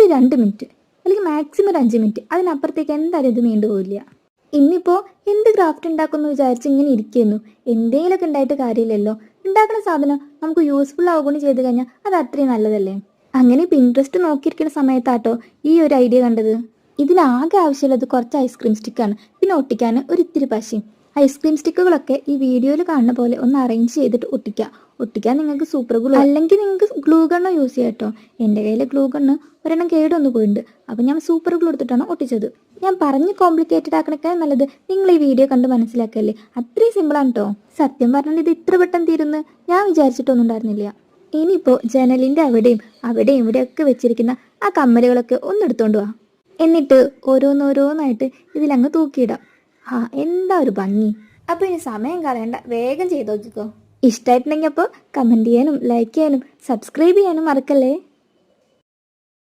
ഒരു 2 മിനിറ്റ് അല്ലെങ്കിൽ മാക്സിമം ഒരു 5 മിനിറ്റ്, അതിനപ്പുറത്തേക്ക് എന്തായാലും ഇത് നീണ്ടുപോയില്ല. ഇന്നിപ്പോൾ എന്ത് ക്രാഫ്റ്റ് ഉണ്ടാക്കുമെന്ന് വിചാരിച്ച് ഇങ്ങനെ ഇരിക്കുന്നു. എന്തെങ്കിലുമൊക്കെ ഉണ്ടായിട്ട് കാര്യമില്ലല്ലോ. ഉണ്ടാക്കുന്ന സാധനം നമുക്ക് യൂസ്ഫുൾ ആവുകയും ചെയ്ത് കഴിഞ്ഞാൽ അത് അത്രയും നല്ലതല്ലേ. അങ്ങനെ പിൻട്രസ്റ്റ് നോക്കിയിരിക്കുന്ന സമയത്താട്ടോ ഈ ഒരു ഐഡിയ കണ്ടത്. ഇതിനാകെ ആവശ്യമുള്ളത് കുറച്ച് ഐസ്ക്രീം സ്റ്റിക്കാണ്, പിന്നെ ഒട്ടിക്കാൻ ഒരു ഇത്തിരി പശയും. ഐസ്ക്രീം സ്റ്റിക്കുകളൊക്കെ ഈ വീഡിയോയിൽ കാണുന്ന പോലെ ഒന്ന് അറേഞ്ച് ചെയ്തിട്ട് ഒട്ടിക്കാൻ നിങ്ങൾക്ക് സൂപ്പർ ഗ്ലൂ അല്ലെങ്കിൽ നിങ്ങൾക്ക് ഗ്ലൂ ഗണ്ണോ യൂസ് ചെയ്യാം കേട്ടോ. എൻ്റെ കയ്യിൽ ഗ്ലൂ ഗണ്ണ് ഒരെണ്ണം കേടൊന്നു പോയിട്ടുണ്ട്, അപ്പം ഞാൻ സൂപ്പർ ഗ്ലൂ എടുത്തിട്ടാണ് ഒട്ടിച്ചത്. ഞാൻ പറഞ്ഞ് കോംപ്ലിക്കേറ്റഡ് ആക്കണേക്കാൾ നല്ലത് നിങ്ങൾ ഈ വീഡിയോ കണ്ട് മനസ്സിലാക്കല്ലേ. അത്രയും സിമ്പിളാണ് കേട്ടോ. സത്യം പറഞ്ഞാൽ ഇത് ഇത്ര പെട്ടെന്ന് തീരുന്ന് ഞാൻ വിചാരിച്ചിട്ടൊന്നും ഉണ്ടായിരുന്നില്ല. ഇനിയിപ്പോൾ ജനലിൻ്റെ അവിടെയും ഇവിടെയൊക്കെ വെച്ചിരിക്കുന്ന ആ കമ്മലുകളൊക്കെ ഒന്നെടുത്തോണ്ട് വാ. എന്നിട്ട് ഓരോന്നോരോന്നായിട്ട് ഇതിലങ്ങ് തൂക്കിയിടാം. എന്താ ഒരു ഭംഗി. അപ്പോൾ ഇനി സമയം കളയണ്ട, വേഗം ചെയ്ത് നോക്കിക്കോ. ഇഷ്ടമായിട്ടുണ്ടെങ്കിൽ അപ്പോൾ കമൻറ്റ് ചെയ്യാനും ലൈക്ക് ചെയ്യാനും സബ്സ്ക്രൈബ് ചെയ്യാനും മറക്കല്ലേ.